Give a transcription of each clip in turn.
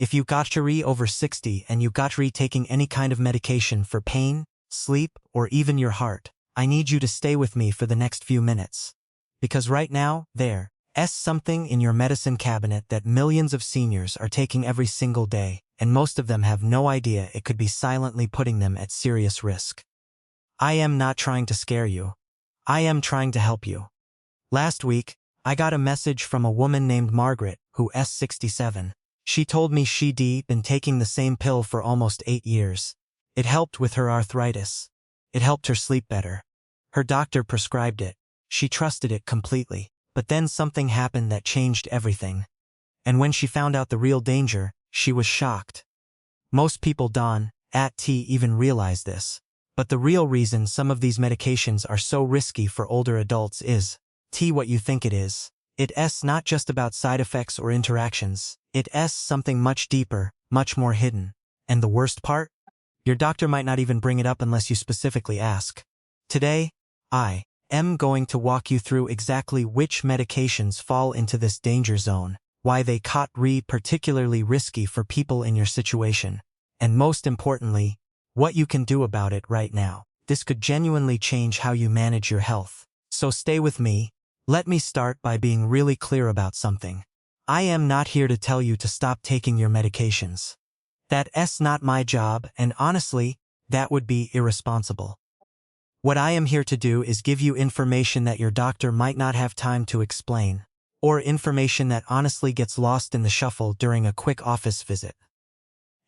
If you got to re over 60 and you got to re taking any kind of medication for pain, sleep, or even your heart, I need you to stay with me for the next few minutes. Because right now, there's something in your medicine cabinet that millions of seniors are taking every single day, and most of them have no idea it could be silently putting them at serious risk. I am not trying to scare you. I am trying to help you. Last week, I got a message from a woman named Margaret, who's 67. She told me she'd been taking the same pill for almost 8 years. It helped with her arthritis. It helped her sleep better. Her doctor prescribed it. She trusted it completely. But then something happened that changed everything. And when she found out the real danger, she was shocked. Most people don't even realize this. But the real reason some of these medications are so risky for older adults is what you think it is. It's not just about side effects or interactions. It's something much deeper, much more hidden. And the worst part? Your doctor might not even bring it up unless you specifically ask. Today, I am going to walk you through exactly which medications fall into this danger zone, why they could be particularly risky for people in your situation, and most importantly, what you can do about it right now. This could genuinely change how you manage your health. So stay with me. Let me start by being really clear about something. I am not here to tell you to stop taking your medications. That's not my job, and honestly, that would be irresponsible. What I am here to do is give you information that your doctor might not have time to explain, or information that honestly gets lost in the shuffle during a quick office visit.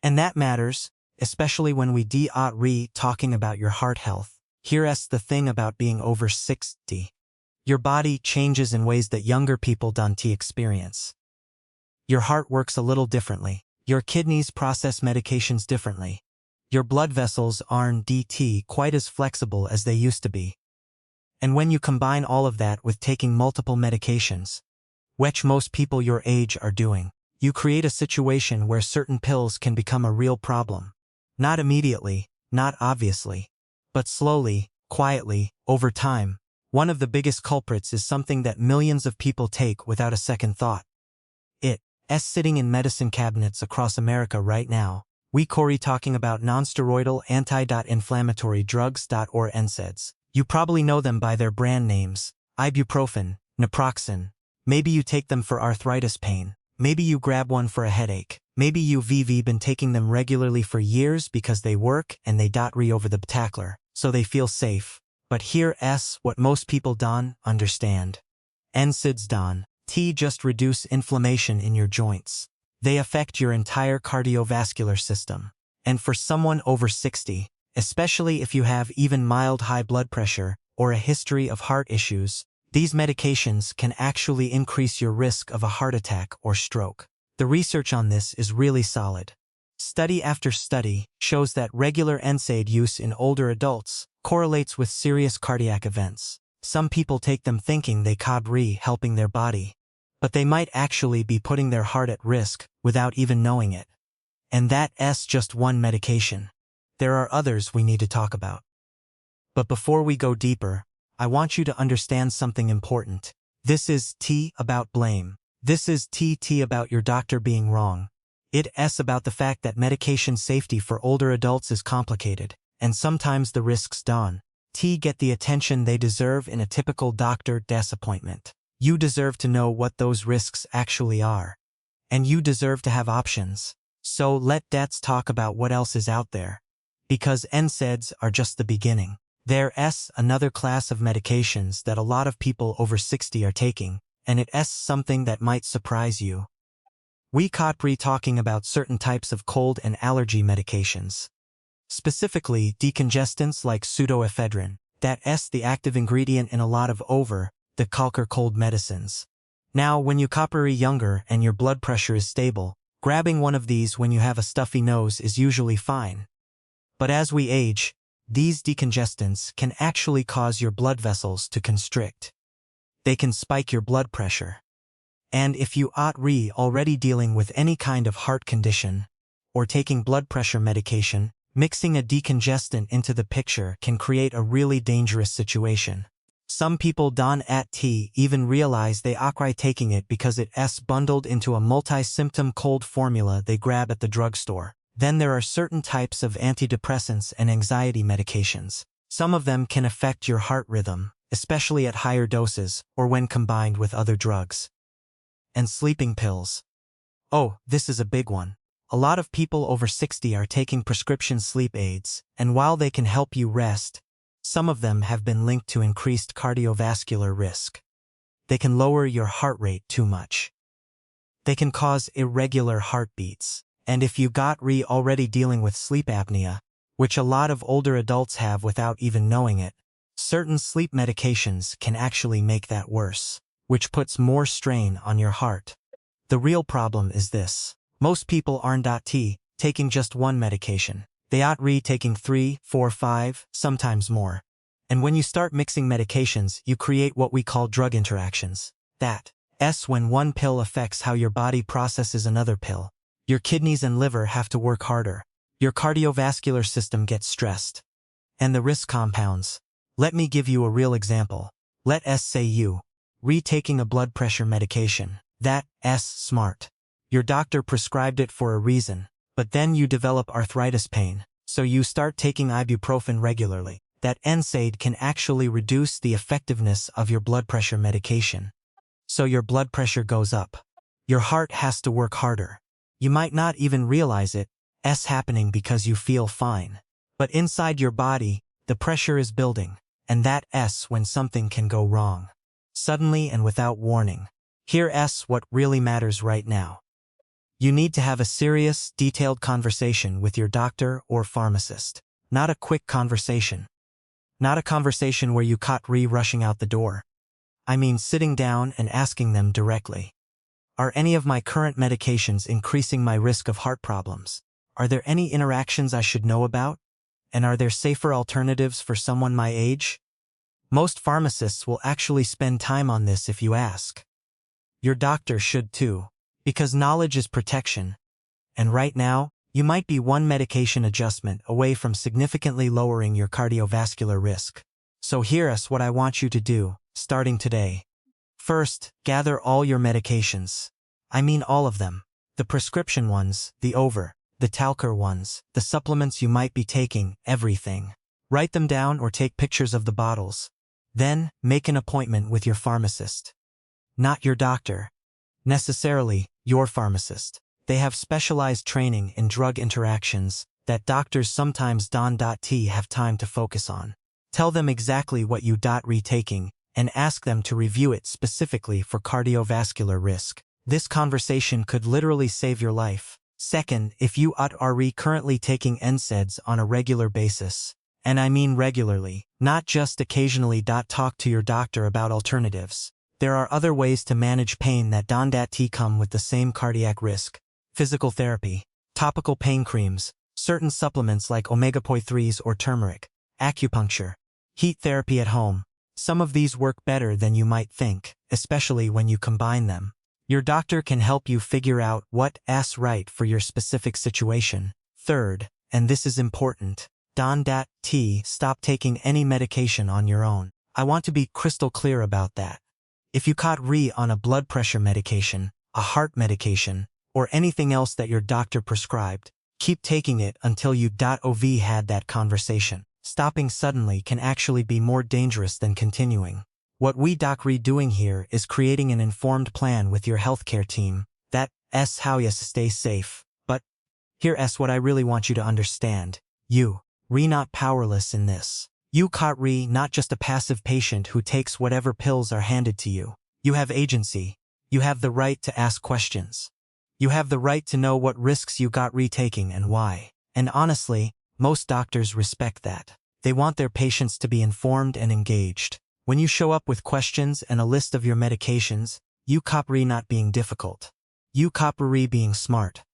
And that matters, especially when we talking about your heart health. Here's the thing about being over 60. Your body changes in ways that younger people don't experience. Your heart works a little differently. Your kidneys process medications differently. Your blood vessels aren't quite as flexible as they used to be. And when you combine all of that with taking multiple medications, which most people your age are doing, you create a situation where certain pills can become a real problem. Not immediately, not obviously, but slowly, quietly, over time. One of the biggest culprits is something that millions of people take without a second thought. It's sitting in medicine cabinets across America right now. We talking about non-steroidal anti-inflammatory drugs or NSAIDs. You probably know them by their brand names: ibuprofen, naproxen. Maybe you take them for arthritis pain. Maybe you grab one for a headache. Maybe you've been taking them regularly for years because they work and they over the tackler, so they feel safe. But here's what most people don't understand. NSAIDs don't just reduce inflammation in your joints. They affect your entire cardiovascular system. And for someone over 60, especially if you have even mild high blood pressure or a history of heart issues, these medications can actually increase your risk of a heart attack or stroke. The research on this is really solid. Study after study shows that regular NSAID use in older adults correlates with serious cardiac events. Some people take them thinking they could be helping their body, but they might actually be putting their heart at risk without even knowing it. And that's just one medication. There are others we need to talk about. But before we go deeper, I want you to understand something important. This is about blame. This is about your doctor being wrong. It's about the fact that medication safety for older adults is complicated, and sometimes the risks don't get the attention they deserve in a typical doctor's appointment. You deserve to know what those risks actually are. And you deserve to have options. So let's talk about what else is out there. Because NSAIDs are just the beginning. There's another class of medications that a lot of people over 60 are taking, and it's something that might surprise you. We could be talking about certain types of cold and allergy medications. Specifically, decongestants like pseudoephedrine. That's the active ingredient in a lot of the cold medicines. Now, when you are younger and your blood pressure is stable, grabbing one of these when you have a stuffy nose is usually fine. But as we age, these decongestants can actually cause your blood vessels to constrict. They can spike your blood pressure. And if you are already dealing with any kind of heart condition or taking blood pressure medication, mixing a decongestant into the picture can create a really dangerous situation. Some people don't even realize they are taking it because it's bundled into a multi-symptom cold formula they grab at the drugstore. Then there are certain types of antidepressants and anxiety medications. Some of them can affect your heart rhythm, especially at higher doses or when combined with other drugs. And sleeping pills. Oh, this is a big one. A lot of people over 60 are taking prescription sleep aids, and while they can help you rest, some of them have been linked to increased cardiovascular risk. They can lower your heart rate too much. They can cause irregular heartbeats. And if you got already dealing with sleep apnea, which a lot of older adults have without even knowing it, certain sleep medications can actually make that worse, which puts more strain on your heart. The real problem is this. Most people aren't taking just one medication. They are taking 3, 4, 5, sometimes more. And when you start mixing medications, you create what we call drug interactions. That's when one pill affects how your body processes another pill. Your kidneys and liver have to work harder. Your cardiovascular system gets stressed. And the risk compounds. Let me give you a real example. Let's say you taking a blood pressure medication. That's smart. Your doctor prescribed it for a reason. But then you develop arthritis pain, so you start taking ibuprofen regularly. That NSAID can actually reduce the effectiveness of your blood pressure medication. So your blood pressure goes up. Your heart has to work harder. You might not even realize it's happening because you feel fine. But inside your body, the pressure is building, and that's when something can go wrong. Suddenly and without warning. Here's what really matters right now. You need to have a serious, detailed conversation with your doctor or pharmacist. Not a quick conversation. Not a conversation where you caught rushing out the door. I mean sitting down and asking them directly. Are any of my current medications increasing my risk of heart problems? Are there any interactions I should know about? And are there safer alternatives for someone my age? Most pharmacists will actually spend time on this if you ask. Your doctor should too, because knowledge is protection. And right now, you might be one medication adjustment away from significantly lowering your cardiovascular risk. So here's what I want you to do, starting today. First, gather all your medications. I mean all of them. The prescription ones, the over-the-counter ones, the supplements you might be taking, everything. Write them down or take pictures of the bottles. Then, make an appointment with your pharmacist. Not your doctor. Necessarily, your pharmacist. They have specialized training in drug interactions that doctors sometimes don't have time to focus on. Tell them exactly what you taking and ask them to review it specifically for cardiovascular risk. This conversation could literally save your life. Second, if you are currently taking NSAIDs on a regular basis, and I mean regularly, not just occasionally, talk to your doctor about alternatives. There are other ways to manage pain that don't come with the same cardiac risk. Physical therapy, topical pain creams, certain supplements like omega-3s or turmeric, acupuncture, heat therapy at home. Some of these work better than you might think, especially when you combine them. Your doctor can help you figure out what's right for your specific situation. Third, and this is important, don't stop taking any medication on your own. I want to be crystal clear about that. If you caught on a blood pressure medication, a heart medication, or anything else that your doctor prescribed, keep taking it until you had that conversation. Stopping suddenly can actually be more dangerous than continuing. What we doing here is creating an informed plan with your healthcare team. That's how you stay safe. But here's what I really want you to understand. You not powerless in this. You caught not just a passive patient who takes whatever pills are handed to you. You have agency. You have the right to ask questions. You have the right to know what risks you got taking and why. And honestly, most doctors respect that. They want their patients to be informed and engaged. When you show up with questions and a list of your medications, you cop not being difficult. You cop being smart.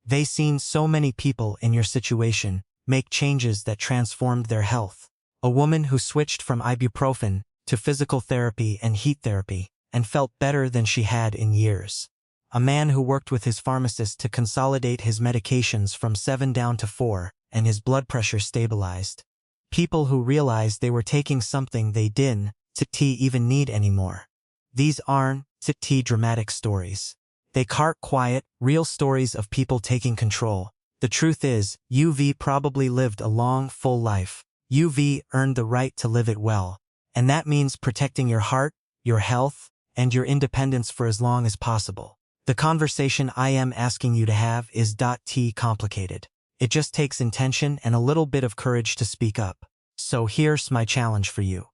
They seen so many people in your situation make changes that transformed their health. A woman who switched from ibuprofen to physical therapy and heat therapy and felt better than she had in years. A man who worked with his pharmacist to consolidate his medications from 7 down to 4, and his blood pressure stabilized. People who realized they were taking something they didn't T even need anymore. These aren't T dramatic stories. They are quiet, real stories of people taking control. The truth is, you've probably lived a long, full life. You've earned the right to live it well. And that means protecting your heart, your health, and your independence for as long as possible. The conversation I am asking you to have is complicated. It just takes intention and a little bit of courage to speak up. So here's my challenge for you.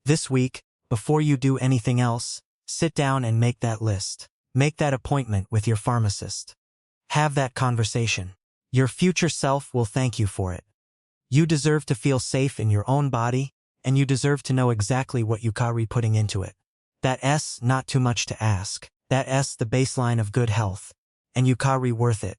This week, before you do anything else, sit down and make that list. Make that appointment with your pharmacist. Have that conversation. Your future self will thank you for it. You deserve to feel safe in your own body, and you deserve to know exactly what you are putting into it. That's not too much to ask. That's the baseline of good health. And you are worth it.